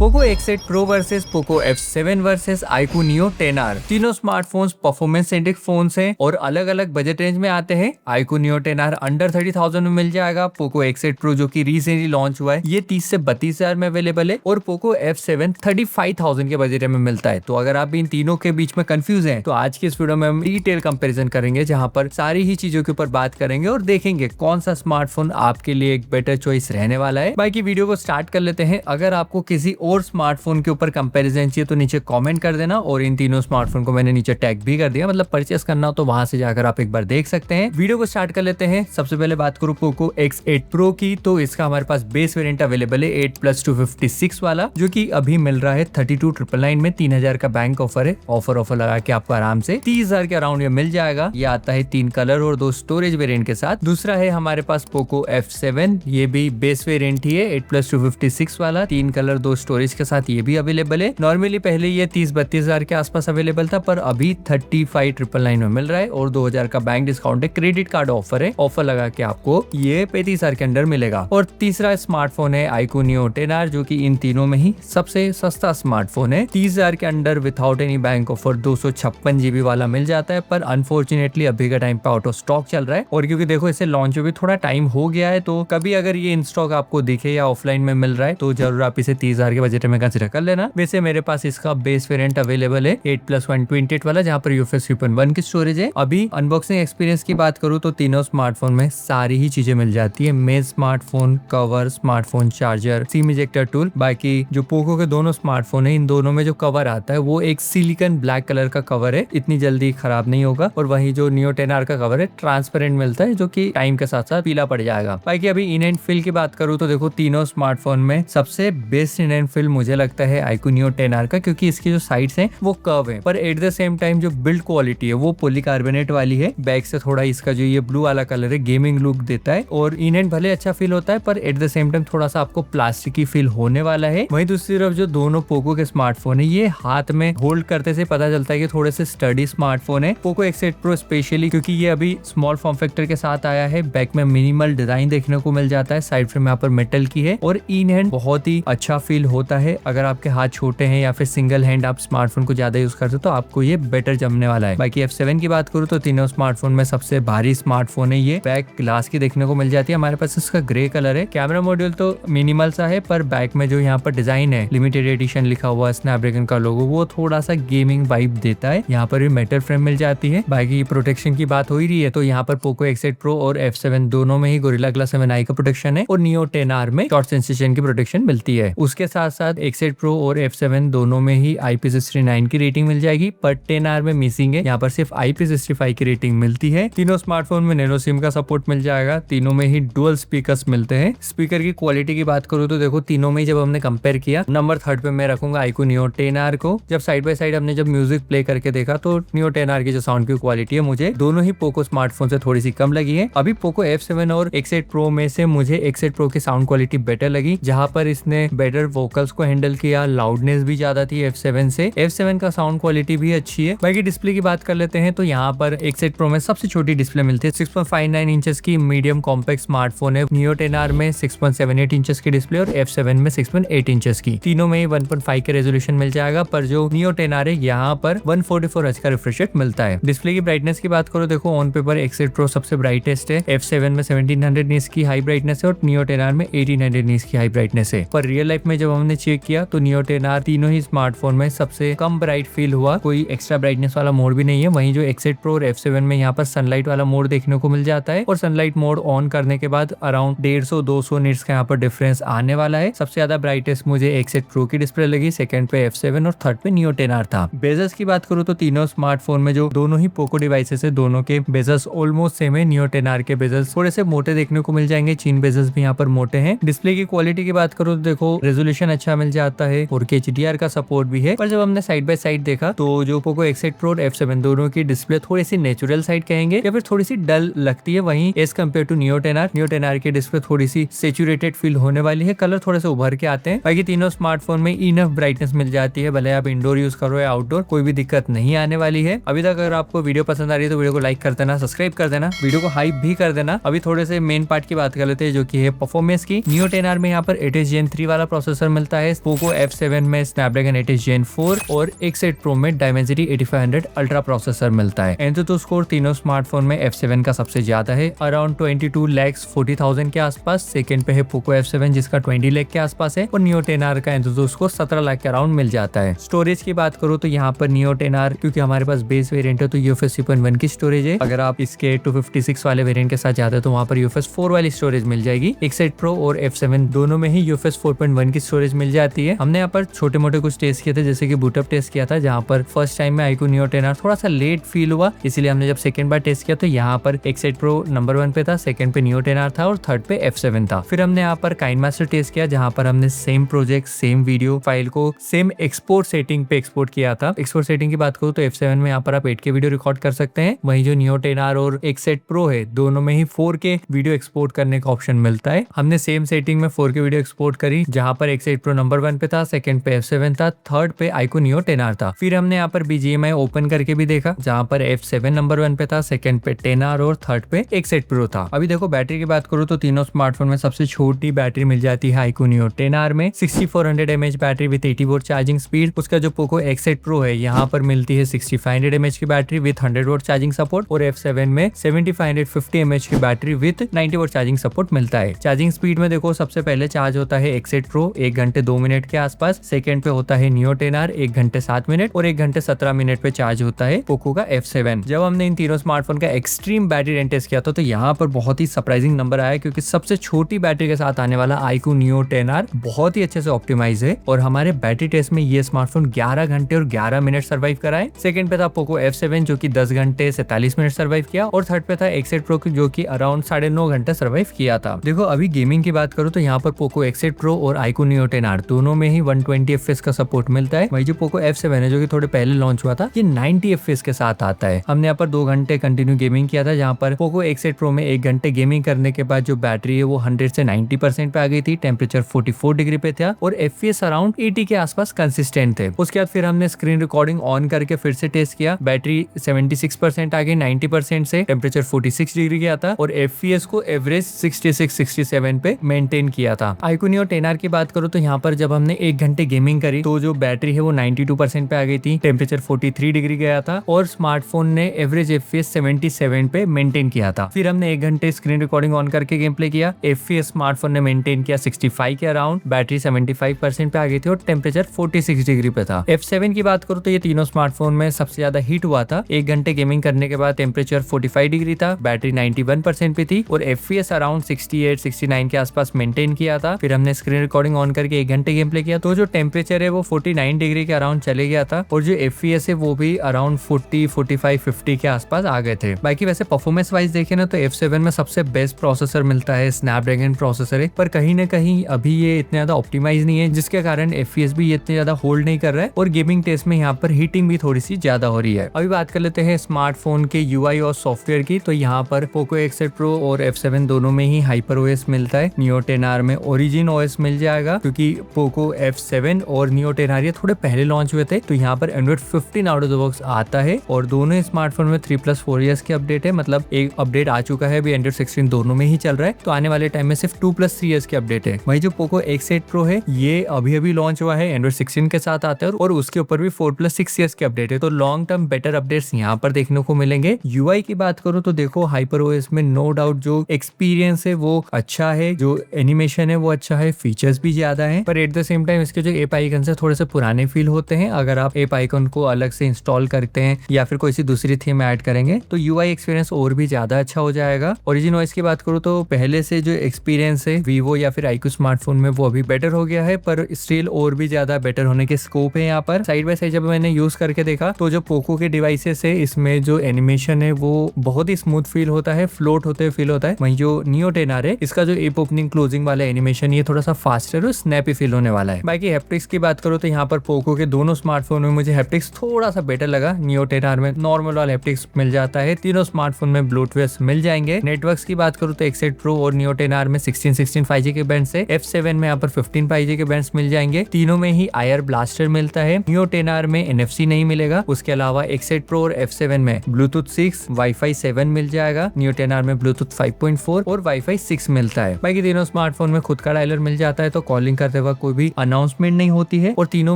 Poco X8 Pro versus Poco F7 versus iQOO Neo 10R। तीनों smartphones performance centric phones हैं और अलग अलग बजट रेंज में आते हैं। iQOO Neo 10R अंडर 30,000 में मिल जाएगा। पोको X8 Pro जो कि रिसेंटली लॉन्च हुआ है ये 30 से 32,000 में अवेलेबल है और पोको F7 35,000 के बजट में मिलता है। तो अगर आप इन तीनों के बीच में कंफ्यूज हैं तो आज की इस वीडियो में हम डिटेल कंपैरिजन करेंगे, जहां पर सारी ही चीजों के ऊपर बात करेंगे और देखेंगे कौन सा स्मार्टफोन आपके लिए एक बेटर चॉइस रहने वाला है। बाकी वीडियो को स्टार्ट कर लेते हैं। अगर आपको किसी और स्मार्टफोन के ऊपर कंपैरिजन चाहिए तो नीचे कमेंट कर देना और इन तीनों स्मार्टफोन को मैंने नीचे टैग भी कर दिया, मतलब परचेस करना हो तो वहां से जाकर आप एक बार देख सकते हैं। वीडियो को स्टार्ट कर लेते हैं। सबसे पहले बात करूं पोको X8 Pro की, तो इसका हमारे पास बेस वेरिएंट अवेलेबल है 8+256 वाला, जो कि अभी मिल रहा है 32,999 में। 3,000 का बैंक ऑफर है। ऑफर लगा के आपको आराम से 30,000 के अराउंड ये मिल जाएगा। ये आता है 3 कलर और 2 स्टोरेज वेरिएंट के साथ। दूसरा है हमारे पास पोको F7, ये भी बेस वेरिएंट ही है 8+256 वाला, 3 कलर 2 स्टोरेज के साथ ये भी अवेलेबल है। नॉर्मली पहले ये 30-32,000 के आसपास अवेलेबल था, पर अभी 35,999 में मिल रहा है और 2,000 का बैंक डिस्काउंट है। क्रेडिट कार्ड ऑफर है। ऑफर लगा के आपको ये 35,000 के अंदर मिलेगा। और तीसरा स्मार्टफोन है iQOO Neo 10R, जो कि इन तीनों में ही सबसे सस्ता स्मार्टफोन है। 30,000 के अंदर without any bank offer 256 GB वाला मिल जाता है, पर अनफॉर्चुनेटली अभी का टाइम पे आउट ऑफ स्टॉक चल रहा है। और क्योंकि देखो इसे लॉन्च में भी थोड़ा टाइम हो गया है, तो कभी अगर ये इन स्टॉक आपको दिखे या ऑफलाइन में मिल रहा है तो जरूर आप इसे 30,000 के बजट में कंसीडर कर लेना। वैसे मेरे पास इसका बेस वेरिएंट अवेलेबल है 8+128 वाला, जहाँ पर UFS 3.1 की स्टोरेज है। अभी अनबॉक्सिंग एक्सपीरियंस की बात करूँ तो तीनों स्मार्टफोन में सारी ही चीजें मिल जाती है। Main smartphone cover, smartphone charger, SIM ejector tool. बाकी जो पोको के दोनों स्मार्टफोन है, इन दोनों में जो कवर आता है वो एक सिलिकॉन ब्लैक कलर का कवर है, इतनी जल्दी खराब नहीं होगा। और वही जो Neo 10R का कवर है ट्रांसपेरेंट मिलता है, जो कि टाइम के साथ साथ पीला पड़ जाएगा। बाकी अभी इन एंड फील की बात करूँ तो देखो तीनों स्मार्टफोन में सबसे बेस्ट इन एंड फील मुझे लगता है iQOO Neo 10R का, क्योंकि इसकी जो साइड्स हैं वो कर्व है, पर एट द सेम टाइम जो बिल्ड क्वालिटी है वो पॉलीकार्बोनेट वाली है। बैक से थोड़ा इसका जो ये ब्लू वाला कलर है गेमिंग लुक देता है और इन एंड भले अच्छा फील होता है, पर एट द सेम टाइम थोड़ा सा आपको प्लास्टिक की फील होने वाला है। वहीं दूसरी तरफ जो दोनों पोको के स्मार्टफोन है ये हाथ में होल्ड करते से पता चलता है कि थोड़े से स्टडी स्मार्टफोन है। पोको X8 Pro स्पेशली क्योंकि ये अभी स्मॉल फॉर्म फैक्टर के साथ आया है। बैक में मिनिमल डिजाइन देखने को मिल जाता है, साइड फ्रेम यहाँ पर मेटल की है और इन हैंड बहुत ही अच्छा फील होता है। अगर आपके हाथ छोटे हैं या फिर सिंगल हैंड आप स्मार्टफोन को ज्यादा यूज करते हो तो आपको ये बेटर जमने वाला है। बाकी F7 की बात करूँ तो तीनों स्मार्टफोन में सबसे भारी स्मार्टफोन है ये। बैक ग्लास की देखने को मिल जाती है। हमारे पास इसका ग्रे कलर है। कैमरा मॉड्यूल तो मिनिमल सा है, पर बैक में जो यहाँ पर डिजाइन है लिमिटेड एडिशन लिखा हुआ स्नैपड्रैगन का लोगो, वो थोड़ा सा गेमिंग वाइब देता है। यहाँ पर भी मेटल फ्रेम मिल जाती है। बाकी प्रोटेक्शन की बात हो ही रही है तो यहाँ पर पोको X8 Pro और F7 दोनों में ही गोरिल्ला ग्लास 7i का प्रोटेक्शन है और Neo 10R में शॉर्ट सेंसेशन की प्रोटेक्शन मिलती है। उसके साथ साथ X8 Pro और F7 दोनों में ही IP69 की रेटिंग मिल जाएगी, पर 10R में मिसिंग है। यहाँ पर सिर्फ IP65 की रेटिंग मिलती है। तीनों स्मार्टफोन में नैनो सिम का सपोर्ट मिल जाएगा। तीनों में ही डुअल स्पीकर्स मिलते हैं। स्पीकर की क्वालिटी की बात करूँ तो देखो तीनों में जब हमने कंपेयर किया, नंबर 3 पे मैं रखूंगा iQOO Neo 10R को। जब साइड बाय साइड हमने जब म्यूजिक प्ले करके देखा तो Neo 10R की जो साउंड की क्वालिटी है मुझे दोनों ही पोको स्मार्टफोन से थोड़ी सी कम लगी है। अभी पोको F7 और X8 Pro में से मुझे X8 Pro की साउंड क्वालिटी बेटर लगी, जहां पर इसने बेटर वोकल्स को हैंडल किया, लाउडनेस भी ज्यादा थी F7 से। F7 का साउंड क्वालिटी भी अच्छी है। बाकी डिस्प्ले की बात कर लेते हैं तो यहाँ पर X8 Pro में सबसे छोटी डिस्प्ले मिलती है 6.59 इंचेस की मीडियम कॉम्पैक्ट स्मार्टफोन है। Neo 10R में 6.78 इंचेस की डिस्प्ले और F7 में 6.8 इंचेस की। तीनों में 1.5 के रेजोल्यूशन मिल जाएगा, पर जो Neo 10R है यहाँ पर 144 Hz का रिफ्रेश रेट मिलता है। डिस्प्ले की ब्राइटनेस की बात करो देखो ऑन पेपर X8 Pro सबसे ब्राइटेस्ट है। F7 में 1700 नीट्स की हाई ब्राइटनेस है और Neo 10R में 1800 नीट्स की हाई ब्राइटनेस है। पर रियल लाइफ में जब हमने चेक किया तो Neo 10R तीनों ही स्मार्टफोन में सबसे कम ब्राइट फील हुआ। कोई एक्स्ट्रा ब्राइटनेस वाला मोड भी नहीं है। वहीं जो X8 Pro और F7 में यहाँ पर सनलाइट वाला मोड देखने को मिल जाता है और सनलाइट मोड ऑन करने के बाद अराउंड 150-200 नीट्स का यहाँ पर डिफरेंस आने वाला है। सबसे ज्यादा ब्राइटेस्ट मुझे X8 Pro की डिस्प्ले लगी, सेकंड पे F7 और थर्ड पे Neo 10R था। बेजल्स की बात करूँ तो तीनों स्मार्टफोन में जो दोनों ही पोको डिवाइसेस है दोनों के बेजल्स ऑलमोस्ट सेम है। Neo 10R के बेजल्स थोड़े से मोटे देखने को मिल जाएंगे, चीन बेजल्स भी यहाँ पर मोटे हैं। डिस्प्ले की क्वालिटी की बात करूँ तो देखो रेजोल्यूशन अच्छा मिल जाता है, 4K HDR का सपोर्ट भी है। पर जब हमने साइड बाय साइड देखा तो जो पोको X8 Pro और F7 दोनों की डिस्प्ले थोड़ी सी नेचुरल साइड कहेंगे या फिर थोड़ी सी डल लगती है। वहीं as compare to Neo 10R की डिस्प्ले थोड़ी सी सेचुरेटेड फील होने वाली है, कलर थोड़े से उभर के आते हैं। बाकी तीनों स्मार्टफोन में इनफ ब्राइटनेस मिल जाती है, भले आप इंडोर यूज करो या आउटडोर, कोई भी दिक्कत नहीं आने वाली है। अभी तक अगर आपको वीडियो पसंद आ रही है तो वीडियो को लाइक कर देना, सब्सक्राइब कर देना, वीडियो को हाइप भी कर देना। अभी थोड़े से मेन पार्ट की बात कर लेते हैं जो कि है परफॉर्मेंस की। Neo 10R में यहाँ पर 8 Gen 3 वाला प्रोसेसर मिलता मिलता है पोको F7 में स्नैपड्रैगन 8 Gen 4 और X8 Pro में Dimensity 8500 अल्ट्रा प्रोसेसर मिलता है। एंतुतु स्कोर तीनों स्मार्टफोन में F7 का सबसे ज्यादा है, अराउंड 22,40,000 के आसपास। सेकंड पे है पोको F7 जिसका 20 लाख के आसपास है, और नियो 10R का एंतुतु स्कोर 17 लाख के अराउंड मिल जाता है। स्टोरेज की बात करो तो यहाँ पर नियो 10R क्योंकि हमारे पास बेस वेरिएंट है तो UFS 3.1 की स्टोरेज है। अगर आप इसके 256 वाले वेरिएंट के साथ जाते हैं तो वहाँ पर UFS 4 वाली स्टोरेज मिल जाएगी। X8 Pro और F7 दोनों में ही UFS 4.1 की स्टोरेज मिल जाती है। हमने यहाँ पर छोटे मोटे कुछ टेस्ट किए थे, जैसे कि बूटअप टेस्ट किया था जहाँ पर फर्स्ट टाइम में iQOO Neo 10R थोड़ा सा लेट फील हुआ, इसलिए हमने जब सेकंड बार टेस्ट किया तो यहाँ पर X8 Pro नंबर 1 पे था, सेकंड पे Neo 10R था और थर्ड पे F7 था। फिर हमने यहाँ पर KineMaster टेस्ट किया जहाँ पर हमने same project same video file को सेम एक्सपोर्ट सेटिंग पे एक्सपोर्ट किया था। एक्सपोर्ट सेटिंग की बात करूँ तो F7 में यहाँ पर आप 8K वीडियो रिकॉर्ड कर सकते हैं, वहीं जो Neo 10R और X8 Pro है दोनों में ही 4K वीडियो एक्सपोर्ट करने का ऑप्शन मिलता है। हमने सेम सेटिंग में 4K वीडियो एक्सपोर्ट करी, जहाँ पर X8 Pro नंबर 1 पे था, सेकंड पे F7 था, थर्ड पे iQOO Neo 10R था। फिर हमने यहाँ पर BGMI ओपन करके भी देखा, जहाँ पर F7 नंबर 1 पे था, सेकंड पे 10R और थर्ड पे X8 Pro था। अभी देखो बैटरी की बात करूँ तो तीनों स्मार्टफोन में सबसे छोटी बैटरी मिल जाती है iQOO Neo 10R में 6400 mAh battery with 80 vote charging speed. उसका जो पोको X8 Pro है यहाँ पर मिलती है 6500 mAh की battery with 100 vote charging support, और F7 में 7550 mAh की battery with 90 vote charging support मिलता है। चार्जिंग स्पीड में देखो सबसे पहले चार्ज होता है X8 Pro 1 घंटे 2 मिनट के आसपास, सेकंड पे होता है Neo 10R 1 घंटे 7 मिनट, और 1 घंटे 17 मिनट पे चार्ज होता है पोको का F7। जब हमने इन तीनों स्मार्टफोन का एक्सट्रीम बैटरी रेंज टेस्ट किया था तो यहाँ पर बहुत ही सरप्राइजिंग नंबर आया, क्योंकि सबसे छोटी बैटरी के साथ आने वाला iQOO Neo 10R बहुत ही अच्छे से ऑप्टिमाइज है, और हमारे बैटरी टेस्ट में ये स्मार्टफोन 11 घंटे और 11 मिनट सर्वाइव कराए। सेकंड पे था पोको F7 जो कि 10 घंटे 47 मिनट सर्वाइव किया, और थर्ड पे था X8 Pro जो कि अराउंड 9.5 घंटे सर्वाइव किया था। देखो अभी गेमिंग की बात करूँ तो यहाँ पर पोको X8 Pro और iQOO Neo 10R दोनों में ही 120 FPS का सपोर्ट मिलता है। वही जो पोको F7 है जो कि थोड़े पहले लॉन्च हुआ था, ये 90 FPS के साथ आता है। हमने यहाँ पर 2 घंटे कंटिन्यू गेमिंग किया था, जहाँ पर पोको X8 Pro में 1 घंटे गेमिंग करने के बाद जो बैटरी है वो 100 से 90% पे आ गई थी, टेम्परेचर 44 डिग्री पे था, और FPS अराउंड 80 के आसपास कंसिस्टेंट थे। उसके बाद फिर हमने स्क्रीन रिकॉर्डिंग ऑन करके फिर से टेस्ट किया, बैटरी 76% आ गई 90% से, टेम्परेचर 46 डिग्री गया था, और FPS को एवरेज 66-67 पे मेंटेन किया था। iQOO Neo 10R की बात करूँ तो यहाँ पर जब हमने 1 घंटे गेमिंग करी तो जो बैटरी है वो 92% पे आ गई थी, टेम्परेचर 43 डिग्री गया था, और स्मार्टफोन ने एवरेज FPS 77 पे मेंटेन किया था। फिर हमने 1 घंटे स्क्रीन रिकॉर्डिंग ऑन करके गेम प्ले किया, FPS स्मार्टफोन ने मेंटेन किया 65 के अराउंड, बैटरी 75% पे आ गई थी, और टेम्परेचर 46 डिग्री पे था। F7 की बात करूँ तो ये तीनों स्मार्टफोन में सबसे ज्यादा हीट हुआ था। 1 घंटे गेमिंग करने के बाद टेम्परेचर 45 डिग्री था, बैटरी 91% पे थी, और FPS अराउंड 68-69 के आसपास मेंटेन किया था। फिर हमने स्क्रीन रिकॉर्डिंग ऑन करके 1 घंटे गेम प्ले किया तो जो टेम्परेचर है वो 49 डिग्री के अराउंड चले गया था, और जो FPS है वो भी अराउंड 40, 45, 50 के आसपास आ गए थे। बाकी वैसे परफॉर्मेंस वाइज देखे ना तो F7 में सबसे बेस्ट प्रोसेसर मिलता है, स्नैपड्रैगन प्रोसेसर है, पर कहीं ना कहीं अभी ये इतना ज्यादा ऑप्टिमाइज नहीं है, जिसके कारण FPS भी इतने ज्यादा होल्ड नहीं कर रहा है, और गेमिंग टेस्ट में यहाँ पर हीटिंग भी थोड़ी सी ज्यादा हो रही है। अभी बात कर लेते हैं स्मार्टफोन के UI और सॉफ्टवेयर की, तो यहाँ पर पोको X8 Pro और F7 दोनों में ही HyperOS मिलता है। Neo 10R में Origin OS मिल जाएगा, क्योंकि पोको F7 और Neo 10R ये थोड़े पहले लॉन्च हुए थे, तो यहाँ पर Android 15 out of the box आता है, और दोनों स्मार्टफोन में 3+4 इयर्स की अपडेट है, मतलब एक अपडेट आ चुका है, अभी Android 16 दोनों में ही चल रहा है, तो आने वाले टाइम में सिर्फ 2+3 इयर्स की अपडेट है। वही जो पोको X8 Pro है ये अभी लॉन्च हुआ है, Android 16 के साथ आता है, और उसके ऊपर भी 4+6 इयर्स की अपडेट है, तो लॉन्ग टर्म बेटर अपडेट्स यहाँ पर देखने को मिलेंगे। UI की बात करूँ तो देखो HyperOS में नो डाउट जो एक्सपीरियंस है वो अच्छा है, जो एनिमेशन है वो अच्छा है, फीचर्स भी ज्यादा है, पर एट द सेम टाइम इसके जो एप आइकन है थोड़े से पुराने फील होते हैं। अगर आप एप आइकन को अलग से इंस्टॉल करते हैं या फिर कोई सी दूसरी थीम ऐड करेंगे तो UI एक्सपीरियंस और भी ज्यादा अच्छा हो जाएगा। Origin OS की बात करूँ तो पहले से जो एक्सपीरियंस है Vivo या फिर iQOO स्मार्टफोन में वो अभी बेटर हो गया है, पर स्टिल और भी ज्यादा बेटर होने के स्कोप है यहाँ पर। साइड बाय साइड जब मैंने यूज करके देखा तो जो पोको के डिवाइसेस है इसमें जो एनिमेशन है वो बहुत ही स्मूथ फील होता है, फ्लोट होते फील होता है। वहीं जो Neo 10R है इसका जो एप ओपनिंग क्लोजिंग वाला एनिमेशन ये थोड़ा सा फास्टर और स्नैपी फील होने वाला है। बाकी हैप्टिक्स की बात करो तो यहाँ पर पोको के दोनों स्मार्टफोन में मुझे हैप्टिक्स थोड़ा सा बेटर लगा। Neo 10R में नॉर्मल वाला हैप्टिक्स मिल जाता है, तीनों स्मार्टफोन में ब्लूटूथ मिल जाएंगे। नेटवर्क्स की बात करूँ तो X8 Pro और Neo 10R में 16 5G के बैंड से, F7 में यहाँ पर 15 5G के बैंड्स मिल जाएंगे। तीनों में ही IR ब्लास्टर मिलता है। Neo 10R में NFC नहीं मिलेगा। उसके अलावा X8 Pro और F7 में Bluetooth 6, Wi-Fi 7 मिल जाएगा। Neo 10R में Bluetooth 5.4 और Wi-Fi 6 मिलता है। बाकी तीनों स्मार्टफोन में खुद का डायलर मिल जाता है, तो कॉलिंग करने करते वक्त कोई भी अनाउंसमेंट नहीं होती है और तीनों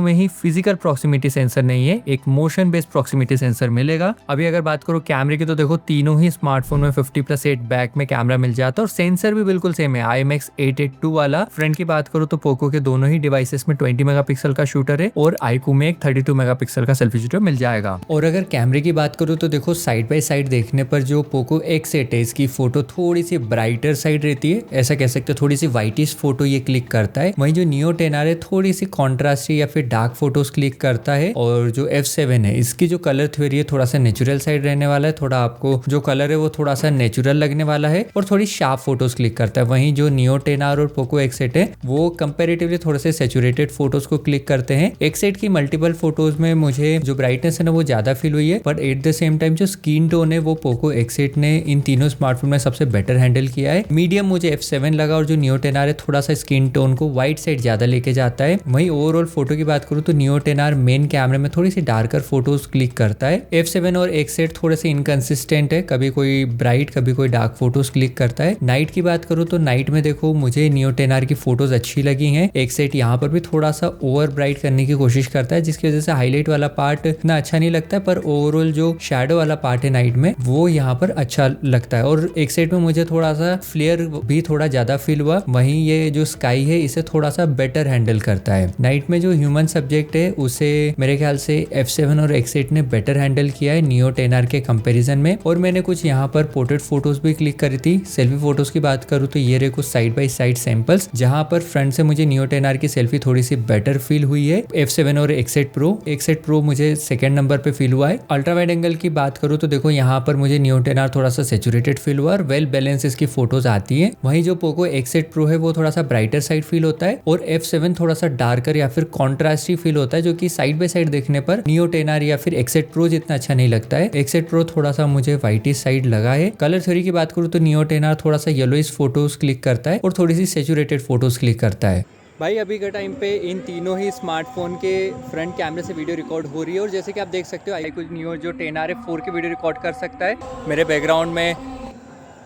में ही फिजिकल प्रॉक्सिमिटी सेंसर नहीं है, एक मोशन बेस्ड प्रॉक्सिमिटी सेंसर मिलेगा। अभी अगर बात करो कैमरे की तो देखो तीनों ही स्मार्टफोन में 50+8 बैक में कैमरा मिल जाता है और सेंसर भी बिल्कुल सेम है IMX882 वाला। फ्रंट की बात करो तो पोको के दोनों ही डिवाइसेस में 20 मेगापिक्सल का शूटर है और iQOO में एक 32 मेगापिक्सल का सेल्फी शूटर मिल जाएगा। और अगर कैमरे की बात करूँ तो देखो साइड बाय साइड देखने पर जो पोको X8 है इसकी फोटो थोड़ी सी ब्राइटर साइड रहती है, ऐसा कह सकते हो थोड़ी सी व्हाइटिश फोटो ये क्लिक करता है। वहीं जो Neo 10R है थोड़ी सी कॉन्ट्रास्टी या फिर डार्क फोटोज क्लिक करता है। और जो F7 है इसकी जो कलर थ्योरी है थोड़ा सा नेचुरल साइड रहने वाला है, थोड़ा आपको जो कलर है वो थोड़ा सा नेचुरल लगने वाला है और थोड़ी शार्प फोटोज क्लिक करता है। वहीं जो Neo 10R और पोको X8 है वो कंपेरेटिवली थोड़े से सैचुरेटेड फोटोज को क्लिक करते हैं। X8 की मल्टीपल फोटोज में मुझे जो ब्राइटनेस है ना वो ज्यादा फील हुई है, but at the same time जो स्किन टोन है वो पोको X8 ने इन तीनों स्मार्टफोन में सबसे बेटर हैंडल किया है। मीडियम मुझे F7 लगा और जो Neo 10R है थोड़ा सा स्किन टोन को व्हाइट साइड ज्यादा लेके जाता है। वहीं ओवरऑल फोटो की बात करूँ तो Neo 10R मेन कैमरे में थोड़ी सी डार्कर फोटोज क्लिक करता है। F7 और X8 थोड़े से इनकंसिस्टेंट है, कभी कोई ब्राइट कभी कोई डार्क फोटोज क्लिक करता है। नाइट की बात करूँ तो नाइट में देखो मुझे Neo 10R की फोटोज अच्छी लगी हैं। X8 यहाँ पर भी थोड़ा सा ओवर ब्राइट करने की कोशिश करता है जिसकी वजह से हाईलाइट वाला पार्ट इतना अच्छा नहीं लगता है, पर ओवरऑल जो शैडो वाला पार्ट है नाइट में वो यहाँ पर अच्छा लगता है। और X8 में मुझे थोड़ा सा फ्लेयर भी थोड़ा ज्यादा फील हुआ। वहीं ये जो स्काई है इसे थोड़ा सा बेटर हैंडल करता है। नाइट में जो ह्यूमन सब्जेक्ट है उसे मेरे ख्याल से F7 और X8 ने बेटर हैंडल किया है Neo 10R के कंपैरिजन में। और मैंने कुछ यहाँ पर पोर्ट्रेट फोटोज भी क्लिक करी थी। सेल्फी फोटोज की बात करूँ तो ये रहे कुछ साइड बाय साइड सैंपल्स जहाँ पर फ्रंट से मुझे Neo 10R की सेल्फी थोड़ी सी बेटर फील हुई है F7 और X8 Pro मुझे सेकंड नंबर पे फील हुआ है। अल्ट्रा वाइड एंगल की बात करूँ तो देखो यहाँ पर मुझे Neo 10R थोड़ा सा सैचुरेटेड फील हुआ और वेल बैलेंस इसकी फोटोज आती है। वहीं जो पोको X8 Pro है वो थोड़ा सा ब्राइटर साइड फील होता है और F7 थोड़ा सा डार्कर या फिर कॉन्ट्रास्टी फील होता है जो कि साइड बाय साइड देखने पर Neo 10R या फिर X8 Pro जितना अच्छा नहीं लगता है। X8 Pro थोड़ा सा मुझे व्हाइटिश साइड लगा है। कलर थ्योरी की बात करूँ तो Neo 10R थोड़ा सा येलोइश फोटोज क्लिक करता है और थोड़ी सी सैचुरेटेड फोटोज क्लिक करता है। भाई अभी के टाइम पे इन तीनों ही स्मार्टफोन के फ्रंट कैमरे से वीडियो रिकॉर्ड हो रही है और जैसे कि आप देख सकते हो iQOO Neo जो 10R है 4K वीडियो रिकॉर्ड कर सकता है। मेरे बैकग्राउंड में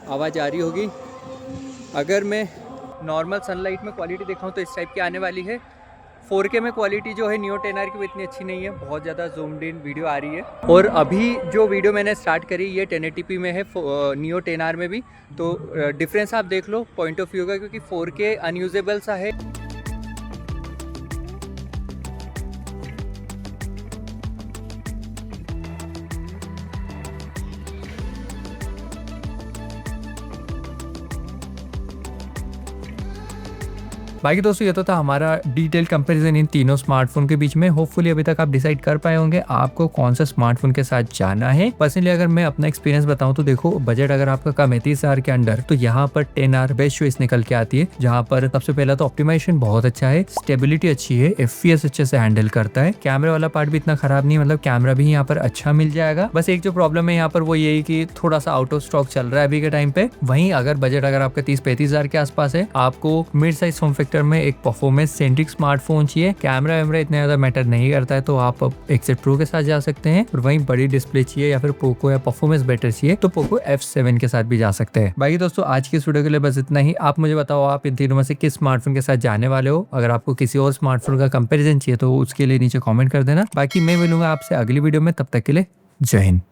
आवाज़ आ रही होगी। अगर मैं नॉर्मल सनलाइट में क्वालिटी दिखाऊँ तो इस टाइप की आने वाली है। 4K में क्वालिटी जो है Neo 10R की वो इतनी अच्छी नहीं है, बहुत ज़्यादा जूम्ड इन वीडियो आ रही है। और अभी जो वीडियो मैंने स्टार्ट करी ये 1080p में है Neo 10R में भी, तो डिफरेंस आप देख लो पॉइंट ऑफ व्यू का, क्योंकि 4K अनयूजेबल सा है। बाकी दोस्तों ये तो था हमारा डिटेल कंपैरिजन इन तीनों स्मार्टफोन के बीच में। होपफुली अभी तक आप डिसाइड कर पाए होंगे आपको कौन सा स्मार्टफोन के साथ जाना है। पर्सनली अगर मैं अपना एक्सपीरियंस बताऊं तो देखो बजट अगर आपका कम है 30,000 के अंडर तो यहाँ पर 10R बेस्ट चॉइस निकल के आती है, जहाँ पर सबसे पहला तो ऑप्टिमाइजेशन बहुत अच्छा है, स्टेबिलिटी अच्छी है, FPS अच्छे से हैंडल करता है, कैमरे वाला पार्ट भी इतना खराब नहीं, मतलब कैमरा भी यहाँ पर अच्छा मिल जाएगा। बस एक जो प्रॉब्लम है यहाँ पर वो यही कि थोड़ा सा आउट ऑफ स्टॉक चल रहा है अभी के टाइम पे। वहीं अगर बजट अगर आपका 30-35,000 के आसपास है, आपको मिड साइज फॉर्म फैक्टर में एक परफॉर्मेंस सेंट्रिक स्मार्टफोन चाहिए, कैमरा वैमरा इतना ज्यादा मैटर नहीं करता है, तो आप X8 Pro के साथ जा सकते हैं। और वहीं बड़ी डिस्प्ले चाहिए या फिर पोको या परफॉर्मेंस बेटर चाहिए तो पोको F7 के साथ भी जा सकते हैं। बाकी दोस्तों आज की इस वीडियो के लिए बस इतना ही। आप मुझे बताओ आप इन तीनों में से किस स्मार्टफोन के साथ जाने वाले हो। अगर आपको किसी और स्मार्टफोन का कंपैरिजन चाहिए तो उसके लिए नीचे कमेंट कर देना। बाकी मैं मिलूंगा आपसे अगली वीडियो में, तब तक के लिए जय हिंद।